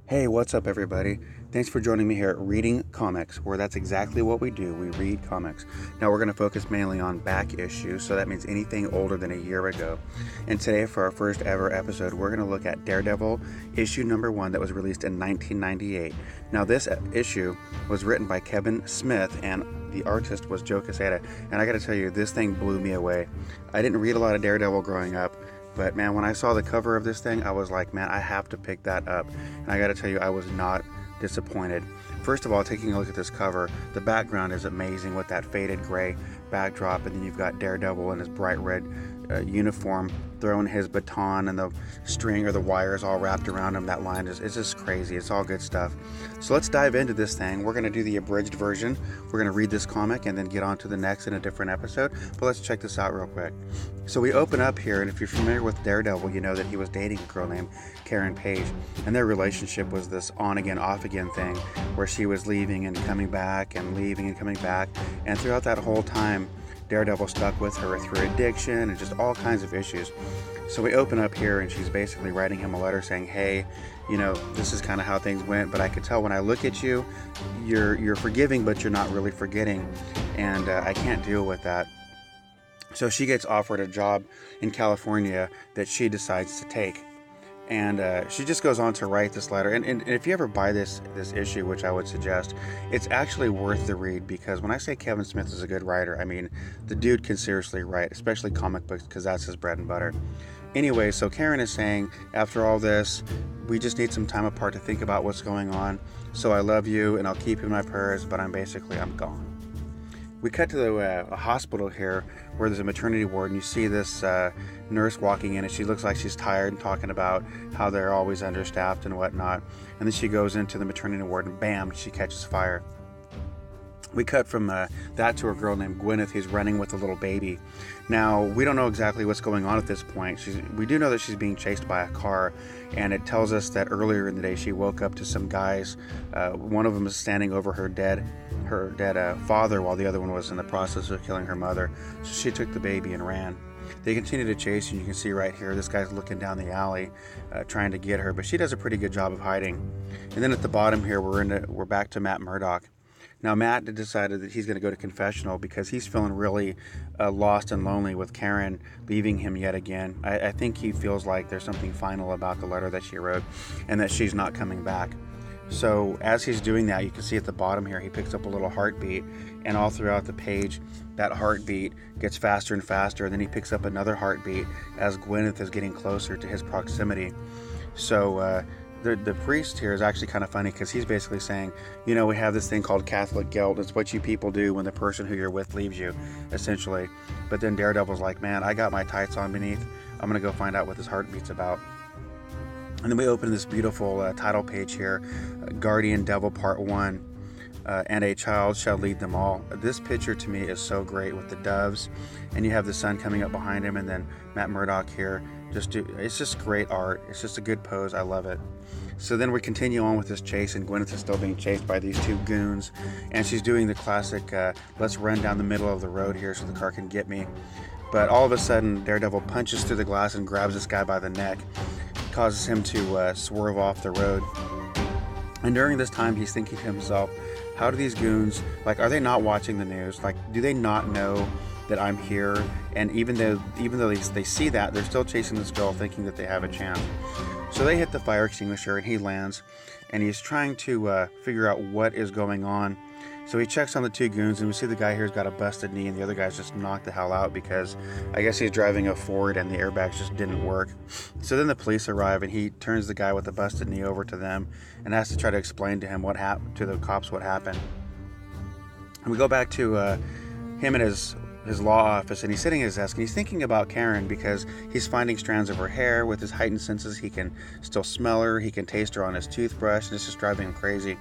Hey, what's up, everybody? Thanks for joining me here at Reading Comics, where that's exactly what we do. We read comics. Now, we're going to focus mainly on back issues, so that means anything older than a year ago. And today, for our first ever episode, we're going to look at Daredevil Issue number 1 that was released in 1998. Now, this issue was written by Kevin Smith, and the artist was Joe Quesada. And I got to tell you, this thing blew me away. I didn't read a lot of Daredevil growing up, but man, when I saw the cover of this thing, I was like, man, I have to pick that up. And I got to tell you, I was not disappointed. First of all, taking a look at this cover, the background is amazing with that faded gray backdrop, and then you've got Daredevil in his bright red uniform throwing his baton, and the string or the wires all wrapped around him. That line is just crazy. It's all good stuff. So let's dive into this thing. We're going to do the abridged version. We're going to read this comic and then get on to the next in a different episode. But let's check this out real quick. So we open up here, and if you're familiar with Daredevil, you know that he was dating a girl named Karen Page, and their relationship was this on again, off again thing where she was leaving and coming back and leaving and coming back. And throughout that whole time, Daredevil stuck with her through addiction and just all kinds of issues. So we open up here, and she's basically writing him a letter saying, hey, you know, this is kind of how things went, but I could tell when I look at you, you're forgiving, but you're not really forgetting, and I can't deal with that. So she gets offered a job in California that she decides to take. And she just goes on to write this letter. And if you ever buy this issue, which I would suggest, it's actually worth the read, because when I say Kevin Smith is a good writer, I mean, the dude can seriously write, especially comic books, because that's his bread and butter. Anyway, so Karen is saying, after all this, we just need some time apart to think about what's going on. So I love you, and I'll keep you in my prayers, but I'm gone. We cut to a hospital here where there's a maternity ward, and you see this nurse walking in, and she looks like she's tired and talking about how they're always understaffed and whatnot. And then she goes into the maternity ward, and bam, she catches fire. We cut from that to a girl named Gwyneth who's running with a little baby. Now, we don't know exactly what's going on at this point. We do know that she's being chased by a car, and it tells us that earlier in the day she woke up to some guys. One of them is standing over her dead father, while the other one was in the process of killing her mother. So she took the baby and ran. They continue to chase, and you can see right here, this guy's looking down the alley trying to get her, but she does a pretty good job of hiding. And then at the bottom here, we're back to Matt Murdock. Now, Matt decided that he's going to go to confessional because he's feeling really lost and lonely with Karen leaving him yet again. I think he feels like there's something final about the letter that she wrote and that she's not coming back. So as he's doing that, you can see at the bottom here, he picks up a little heartbeat, and all throughout the page, that heartbeat gets faster and faster, and then he picks up another heartbeat as Gwyneth is getting closer to his proximity. So the priest here is actually kind of funny, because he's basically saying, you know, we have this thing called Catholic guilt. It's what you people do when the person who you're with leaves you, essentially. But then Daredevil's like, man, I got my tights on beneath. I'm going to go find out what this heartbeat's about. And then we open this beautiful title page here, Guardian Devil Part 1, and a child shall lead them all. This picture to me is so great with the doves, and you have the sun coming up behind him, and then Matt Murdock here. It's just great art. It's just a good pose. I love it. So then we continue on with this chase, and Gwyneth is still being chased by these two goons, and she's doing the classic, let's run down the middle of the road here so the car can get me. But all of a sudden, Daredevil punches through the glass and grabs this guy by the neck, causes him to swerve off the road. And during this time, he's thinking to himself, how do these goons, like, are they not watching the news? Like, do they not know that I'm here? And even though they see that, they're still chasing this girl, thinking that they have a chance. So they hit the fire extinguisher, and he lands, and he's trying to figure out what is going on. So he checks on the two goons, and we see the guy here's got a busted knee, and the other guy's just knocked the hell out because I guess he's driving a Ford and the airbags just didn't work. So then the police arrive, and he turns the guy with the busted knee over to them and has to try to explain to him to the cops what happened. And we go back to him and his law office, and he's sitting at his desk, and he's thinking about Karen, because he's finding strands of her hair. With his heightened senses, he can still smell her, he can taste her on his toothbrush, and it's just driving him crazy.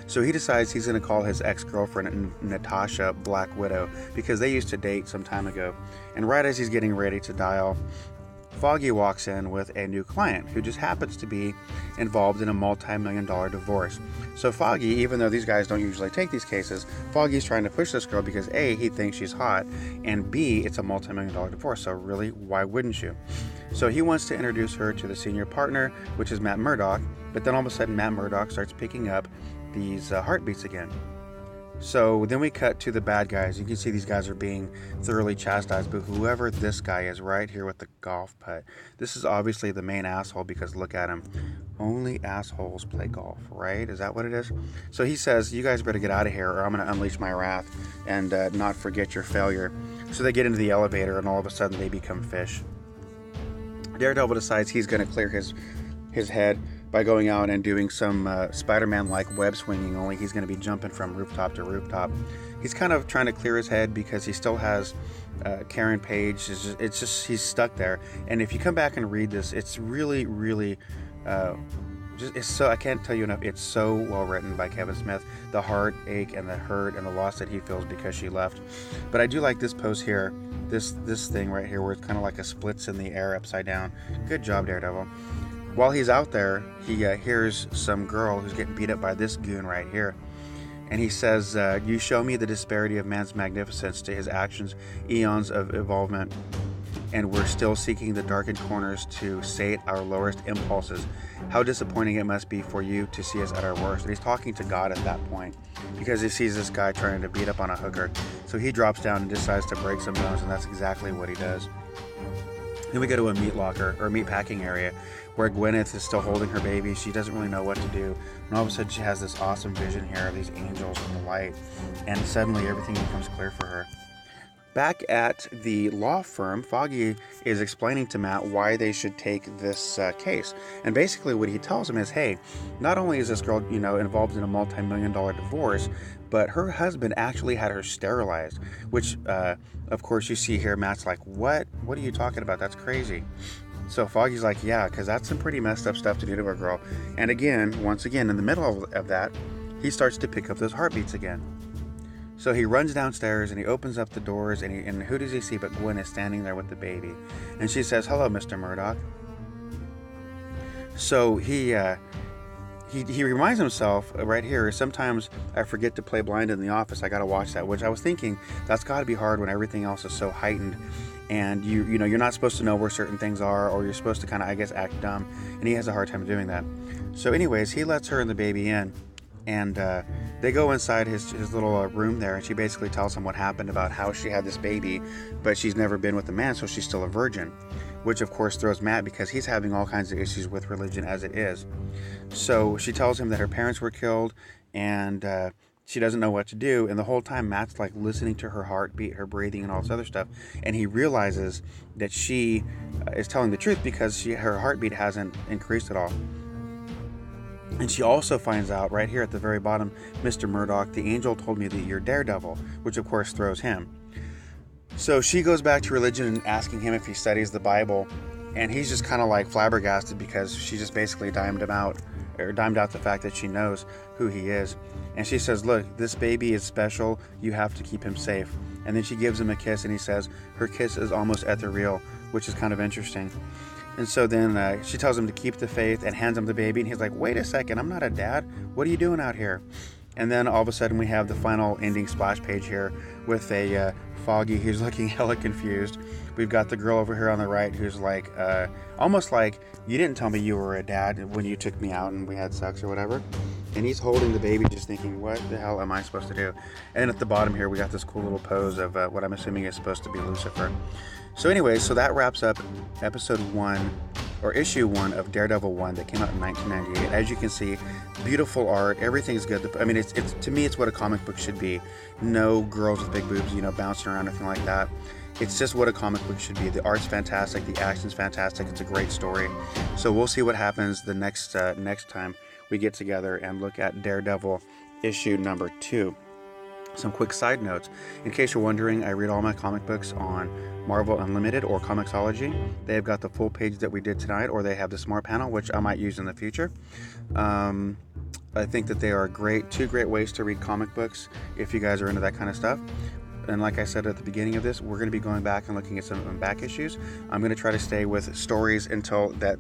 So he decides he's going to call his ex-girlfriend Natasha Black Widow, because they used to date some time ago. And right as he's getting ready to dial, Foggy walks in with a new client who just happens to be involved in a multi-million-dollar divorce. So Foggy, even though these guys don't usually take these cases, Foggy's trying to push this girl because A, he thinks she's hot, and B, it's a multi-million-dollar divorce, so really, why wouldn't you? So he wants to introduce her to the senior partner, which is Matt Murdock, but then all of a sudden Matt Murdock starts picking up these heartbeats again. So then we cut to the bad guys. You can see these guys are being thoroughly chastised, but whoever this guy is right here with the golf putt, this is obviously the main asshole because look at him. Only assholes play golf, right? Is that what it is? So he says, you guys better get out of here or I'm going to unleash my wrath and not forget your failure. So they get into the elevator and all of a sudden they become fish. Daredevil decides he's going to clear his head by going out and doing some Spider-Man-like web swinging, only he's going to be jumping from rooftop to rooftop. He's kind of trying to clear his head because he still has Karen Page. It's just he's stuck there. And if you come back and read this, it's really, really, it's so, I can't tell you enough. It's so well written by Kevin Smith. The heartache and the hurt and the loss that he feels because she left. But I do like this pose here, this thing right here where it's kind of like a splits in the air upside down. Good job, Daredevil. While he's out there, he hears some girl who's getting beat up by this goon right here. And he says, you show me the disparity of man's magnificence to his actions, eons of involvement, and we're still seeking the darkened corners to sate our lowest impulses. How disappointing it must be for you to see us at our worst. And he's talking to God at that point because he sees this guy trying to beat up on a hooker. So he drops down and decides to break some bones, and that's exactly what he does. Then we go to a meat locker or meat packing area where Gwyneth is still holding her baby. She doesn't really know what to do. And all of a sudden she has this awesome vision here of these angels and the light. And suddenly everything becomes clear for her. Back at the law firm, Foggy is explaining to Matt why they should take this case. And basically what he tells him is, hey, not only is this girl, involved in a multi-million-dollar divorce, but her husband actually had her sterilized, which, of course, you see here, Matt's like, what? What are you talking about? That's crazy. So Foggy's like, yeah, because that's some pretty messed up stuff to do to a girl. And again, once again, in the middle of that, he starts to pick up those heartbeats again. So he runs downstairs and he opens up the doors and who does he see but Gwen is standing there with the baby. And she says, hello, Mr. Murdock. So he reminds himself right here, sometimes I forget to play blind in the office. I got to watch that, which I was thinking that's got to be hard when everything else is so heightened. And you're not supposed to know where certain things are, or you're supposed to kind of, I guess, act dumb. And he has a hard time doing that. So anyways, he lets her and the baby in. And they go inside his little room there, and she basically tells him what happened about how she had this baby, but she's never been with a man, so she's still a virgin, which of course throws Matt because he's having all kinds of issues with religion as it is. So she tells him that her parents were killed, and she doesn't know what to do, and the whole time Matt's like listening to her heartbeat, her breathing, and all this other stuff, and he realizes that she is telling the truth because her heartbeat hasn't increased at all. And she also finds out right here at the very bottom, Mr. Murdock, the angel told me that you're Daredevil, which of course throws him. So she goes back to religion and asking him if he studies the Bible, and he's just kind of like flabbergasted because she just basically dimed out the fact that she knows who he is. And she says, look, this baby is special, you have to keep him safe. And then she gives him a kiss, and he says her kiss is almost ethereal, which is kind of interesting. And so then she tells him to keep the faith and hands him the baby. And he's like, wait a second, I'm not a dad. What are you doing out here? And then all of a sudden we have the final ending splash page here with a Foggy who's looking hella confused. We've got the girl over here on the right who's like, almost like, you didn't tell me you were a dad when you took me out and we had sex or whatever. And he's holding the baby just thinking, what the hell am I supposed to do? And at the bottom here we got this cool little pose of what I'm assuming is supposed to be Lucifer. So anyways, so that wraps up episode 1 or issue 1 of Daredevil 1 that came out in 1998. As you can see, beautiful art, everything's good. I mean, it's to me, it's what a comic book should be. No girls with big boobs, bouncing around, anything like that. It's just what a comic book should be. The art's fantastic, the action's fantastic, it's a great story. So we'll see what happens the next time we get together and look at Daredevil issue number 2. Some quick side notes. In case you're wondering, I read all my comic books on Marvel Unlimited or Comixology. They have got the full page that we did tonight, or they have the Smart Panel, which I might use in the future. I think that they are two great ways to read comic books if you guys are into that kind of stuff. And like I said at the beginning of this, we're going to be going back and looking at some back issues. I'm going to try to stay with stories until that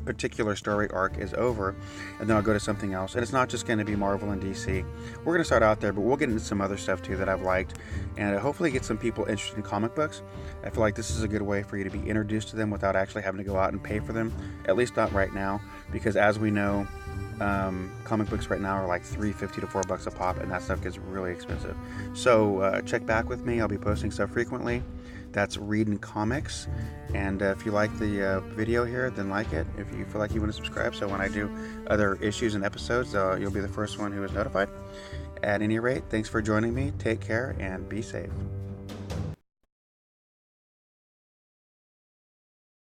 particular story arc is over, and then I'll go to something else. And it's not just going to be Marvel and DC. We're going to start out there, but we'll get into some other stuff too that I've liked, and hopefully get some people interested in comic books. I feel like this is a good way for you to be introduced to them without actually having to go out and pay for them, at least not right now, because as we know, comic books right now are like $3.50 to $4 a pop, and that stuff gets really expensive. So check back with me. I'll be posting stuff frequently. That's Reading Comics. And if you like the video here, then like it. If you feel like you want to subscribe, so when I do other issues and episodes, you'll be the first one who is notified. At any rate, thanks for joining me. Take care and be safe.